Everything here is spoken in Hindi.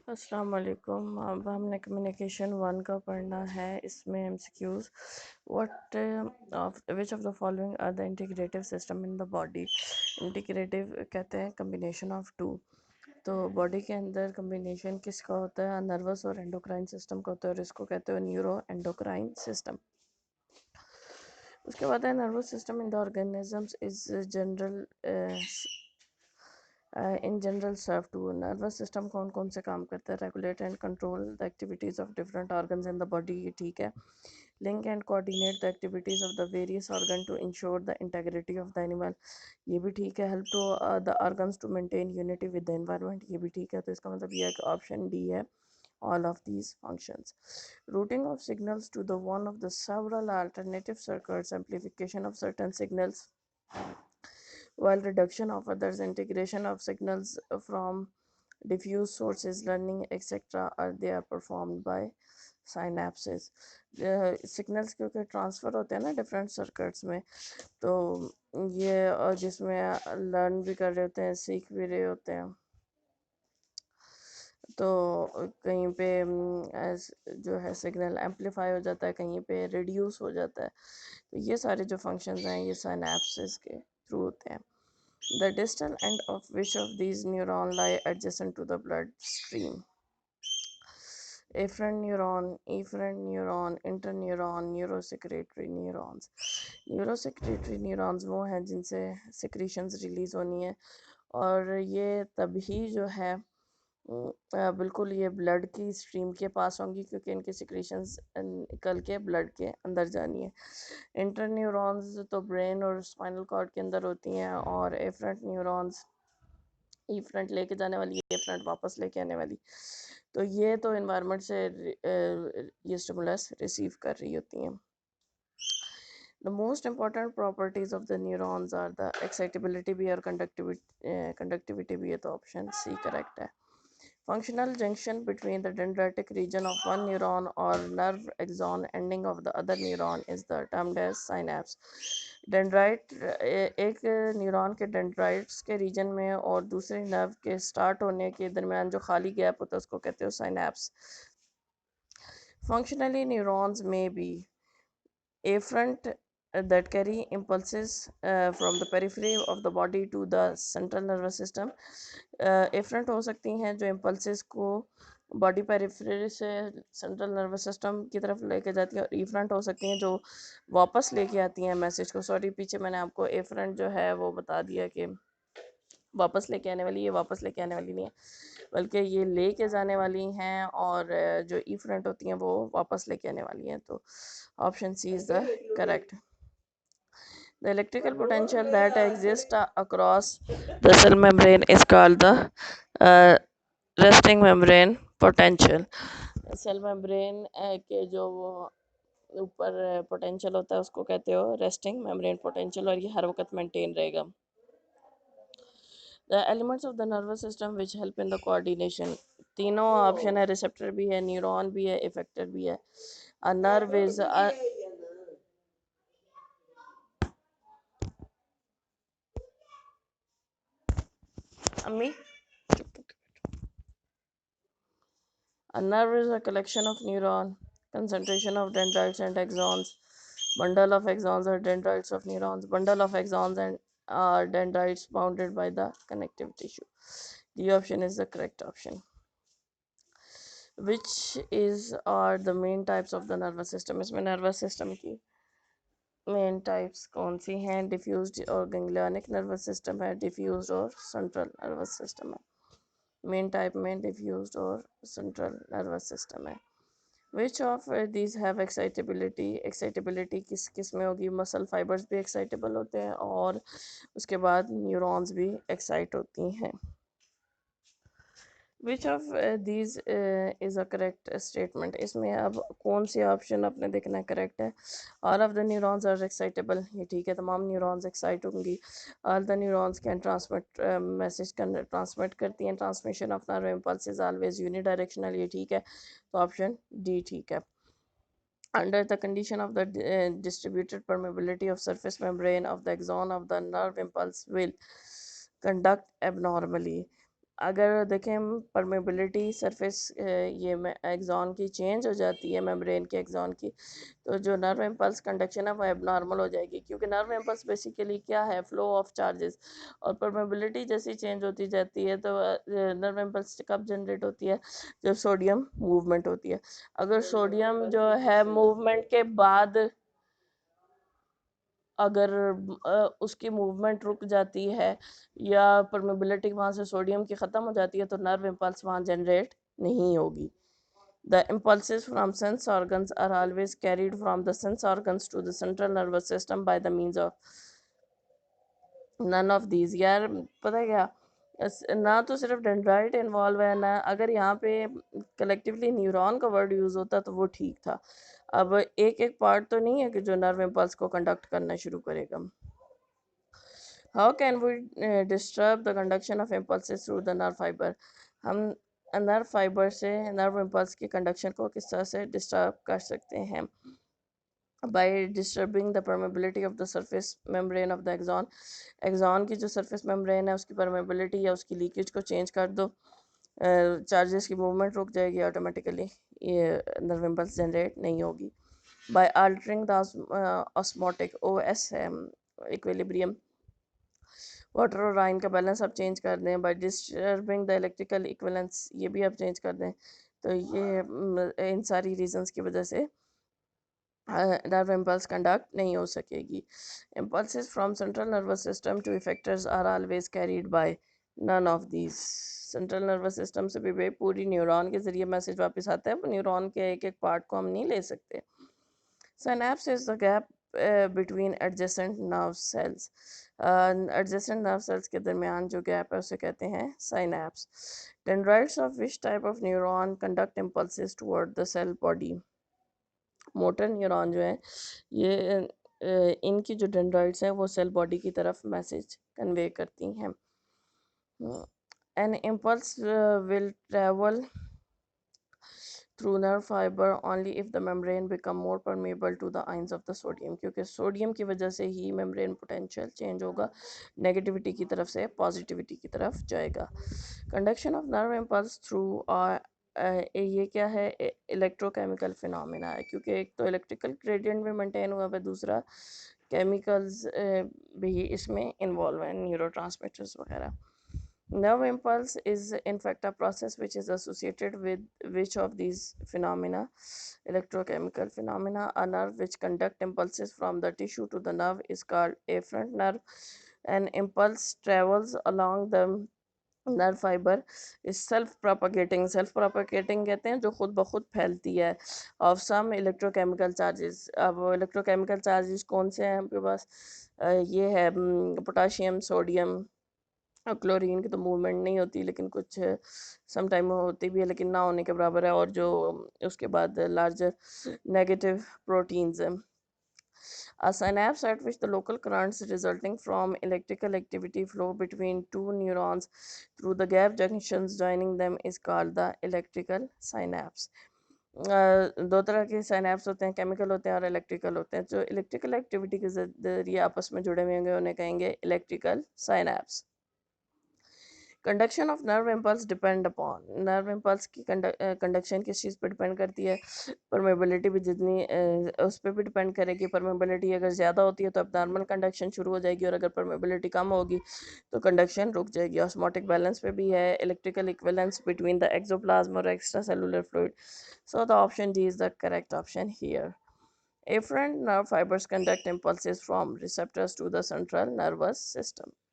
अस्सलाम वालेकुम। अब हमने कम्युनिकेशन वन का पढ़ना है। इसमें MCQs what of which of the following are the integrative system in the body. Integrative कहते हैं कम्बिनेशन ऑफ टू। तो बॉडी के अंदर कम्बिनेशन किसका होता है? नर्वस और एंडोक्राइन सिस्टम का होता है और इसको कहते हैं न्यूरो एंडोक्राइन सिस्टम। उसके बाद है nervous system in the organisms is general in general serve to. Nervous system कौन कौन से काम करता है? Regulate and control the activities of different organs in the body, ये ठीक है। Link and coordinate the activities of the various organ to ensure the integrity of the animal, ये भी ठीक है। Help to the organs to maintain unity with the environment, ये भी ठीक है। तो इसका मतलब ये है कि ऑप्शन डी है, all of these functions. Routing of signals to the one of the several alternative circuits, amplification of certain signals while reduction of others, integration of signals from diffuse sources, learning etc are they are performed by synapses. Signals क्योंकि ट्रांसफ़र होते हैं ना डिफरेंट सर्किट्स में, तो ये जिसमें लर्न भी कर रहे होते हैं, सीख भी रहे होते हैं, तो कहीं पे जो है सिग्नल एम्पलीफाई हो जाता है, कहीं पे रिड्यूस हो जाता है। तो ये सारे जो फंक्शंस हैं ये सिनैप्सेस के थ्रू होते हैं। The distal end of which of these neurons lie adjacent to the bloodstream? Efferent neuron, interneuron, neurosecretory neurons. Neurosecretory neurons वो हैं जिनसे secretions रिलीज होनी है, और ये तभी जो है बिल्कुल ये ब्लड की स्ट्रीम के पास होंगी, क्योंकि इनकी सिक्रीशंस निकल के ब्लड के अंदर जानी है। इंटर न्यूरॉन्स तो ब्रेन और स्पाइनल कॉर्ड के अंदर होती हैं, और एफरेंट न्यूरॉन्स ई फ्रंट लेके जाने वाली, ए फ्रंट वापस लेके आने वाली। तो ये तो इन्वायरमेंट से ये स्टिमुलस रिसीव कर रही होती हैं। The most important properties of the neurons are the excitability भी और conductivity भी है, तो ऑप्शन सी करेक्ट है। Functional junction between the dendritic region of one neuron or nerve axon ending of the other neuron is the termed as synapse. Dendrite एक न्यूरॉन के डेंड्राइट्स के रीजन में और दूसरे नर्व के स्टार्ट होने के दरमियान जो खाली गैप होता है उसको कहते हो synapse. Functionally, neurons may be afferent that carry impulses from the periphery of the body to the central nervous system. afferent हो सकती हैं जो impulses को बॉडी पेरिफेरी से सेंट्रल नर्वस सिस्टम की तरफ लेके जाती हैं, और इफरेंट हो सकती हैं जो वापस लेके आती हैं मैसेज को। सॉरी, पीछे मैंने आपको एफरेंट जो है वो बता दिया कि वापस लेके आने वाली, ये वापस लेके आने वाली नहीं है, बल्कि ये लेके जाने वाली हैं, और जो इफरेंट होती हैं वो वापस लेके आने वाली हैं। तो option C is the correct. The electrical potential that exists across the cell membrane is called the resting membrane potential. Cell membrane के जो वो ऊपर पोटेंशियल होता है उसको कहते हो रेस्टिंग मेम्ब्रेन पोटेंशियल, और ये हर वक्त मेंटेन रहेगा। The elements of the nervous system which help in the coordination, तीनों ऑप्शन है, रिसेप्टर भी है, न्यूरॉन भी है, इफेक्टर भी है। A nerve is अम्मी, a nerve is a collection of neuron, concentration of dendrites and axons, bundle of axons or dendrites of neurons, bundle of axons and dendrites bounded by the connective tissue. The option is the correct option. Which is are the main types of the nervous system? इसमें nervous system की मेन टाइप्स कौन सी हैं? डिफ्यूज्ड और गैंग्लियनिक नर्वस सिस्टम है, डिफ्यूज्ड और सेंट्रल नर्वस सिस्टम है। मेन टाइप में डिफ्यूज्ड और सेंट्रल नर्वस सिस्टम है। Which of these have excitability? Excitability किस किस में होगी? मसल फाइबर्स भी एक्साइटेबल होते हैं, और उसके बाद न्यूरॉन्स भी एक्साइट होती हैं। Which of these is a correct statement? इसमें अब कौन सी ऑप्शन आपने देखना है करेक्ट है। All of the neurons are excitable, ये ठीक है, तमाम न्यूरॉन्स एक्साइट होंगी। All the neurons can transmit message transmit करती हैं, transmission of nerve impulse is always unidirectional, ये ठीक है, तो ऑप्शन डी ठीक है। Under the condition of the distributed permeability of surface membrane of the axon of the nerve impulse will conduct abnormally. अगर देखें परमेबिलिटी सरफेस ये एक्सॉन की चेंज हो जाती है मेम्ब्रेन के एक्सॉन की, तो जो नर्व इम्पल्स कंडक्शन है वो एबनॉर्मल हो जाएगी, क्योंकि नर्व इम्पल्स बेसिकली क्या है, फ्लो ऑफ चार्जेस। और परमेबिलिटी जैसी चेंज होती जाती है तो नर्व इम्पल्स कब जनरेट होती है, जब सोडियम मूवमेंट होती है। अगर सोडियम जो है मूवमेंट के बाद अगर उसकी मूवमेंट रुक जाती है या परमेबिलिटी वहाँ से सोडियम की ख़त्म हो जाती है तो नर्व इम्पल्स वहाँ जनरेट नहीं होगी। The impulses from sense organs are always carried from the sense organs to the central nervous system by the means of none of these। यार पता है क्या, ना तो सिर्फ डेंड्राइट इन्वॉल्व है ना, अगर यहाँ पे कलेक्टिवली न्यूरॉन का वर्ड यूज़ होता तो वो ठीक था। अब एक एक पार्ट तो नहीं है कि जो नर्व इम्पल्स को कंडक्ट करना शुरू करेगा। How can we disturb the conduction of impulses through the nerve fibre. हम नर्व फाइबर से नर्व इम्पल्स की कंडक्शन को किस तरह से डिस्टर्ब कर सकते हैं, by disturbing the permeability of the surface membrane of the axon। Axon की जो सरफेस मेम्ब्रेन है उसकी परमेबिलिटी या उसकी लीकेज को चेंज कर दो, चार्जेस की मूवमेंट रुक जाएगी, ऑटोमेटिकली ये नर्व इम्पल्स जनरेट नहीं होगी। By altering the osmotic OS है इक्विलिब्रियम, वाटर और आयन का बैलेंस आप चेंज कर दें। By disturbing the electrical equivalence, ये भी आप चेंज कर दें, तो ये इन सारी रीजंस की वजह से नर्व इम्पल्स कंडक्ट नहीं हो सकेगी। Impulses from central nervous system to effectors are always carried by none of these. Central nervous system से भी पूरी न्यूरॉन के जरिए मैसेज वापस आता है, न्यूरॉन के एक एक पार्ट को हम नहीं ले सकते। Synapse is the gap between adjacent nerve cells. Adjacent nerve cells के दरमियान जो गैप है उसे कहते हैं synapse. Dendrites of which type of neuron conduct impulses toward the cell body. Motor neuron जो है ये इनकी जो डेंड्राइट्स हैं वो सेल बॉडी की तरफ मैसेज कन्वे करती हैं। An impulse will travel through nerve fibre only if the membrane become more permeable to the ions of the sodium, क्योंकि सोडियम की वजह से ही मेम्ब्रेन पोटेंशियल चेंज होगा, नेगेटिविटी की तरफ से पॉजिटिविटी की तरफ जाएगा। Conduction of nerve impulse through ये क्या है, इलेक्ट्रोकेमिकल फिनोमेना है, क्योंकि एक तो इलेक्ट्रिकल ग्रेडियंट भी मेंटेन हुआ है, दूसरा केमिकल्स भी इसमें इन्वॉल्व हैं, न्यूरोट्रांसमीटर्स वगैरह। Nerve impulse is in fact a process which is associated with which of these phenomena, electrochemical phenomena. A nerve which conduct impulses from the tissue to the nerve is called afferent nerve. An impulse travels along the nerve fibre is self propagating कहते हैं जो खुद ब खुद फैलती है, ऑफ सम इलेक्ट्रोकेमिकल चार्जेस। अब इलेक्ट्रोकेमिकल चार्जेस कौन से हैं आपके पास, ये है पोटाशियम, सोडियम और क्लोरीन की तो मूवमेंट नहीं होती, लेकिन कुछ सम टाइम होती भी है लेकिन ना होने के बराबर है, और जो उसके बाद लार्जर नेगेटिव प्रोटीन्स हैं। A synapse at which the local currents resulting from electrical activity flow between two neurons through the gap junctions joining them is called the electrical synapse। दो तरह के साइनैप्स होते हैं, केमिकल होते हैं और इलेक्ट्रिकल होते हैं। जो इलेक्ट्रिकल एक्टिविटी के जरिए आपस में जुड़े हुए होंगे उन्हें कहेंगे electrical synapse. Conduction of nerve impulse depend upon, nerve impulse की कंडक्शन किस चीज़ पर डिपेंड करती है, परमेबिलिटी भी जितनी उस पर भी डिपेंड करेगी। परमेबिलिटी अगर ज़्यादा होती है तो अब नॉर्मल कंडक्शन शुरू हो जाएगी, और अगर परमेबिलिटी कम होगी तो कंडक्शन रुक जाएगी। ऑस्मोटिक बैलेंस पे भी है, electrical equivalence between the exoplasm और extra cellular fluid. So the option D is the correct option here. Afferent nerve fibers conduct impulses from receptors to the central nervous system.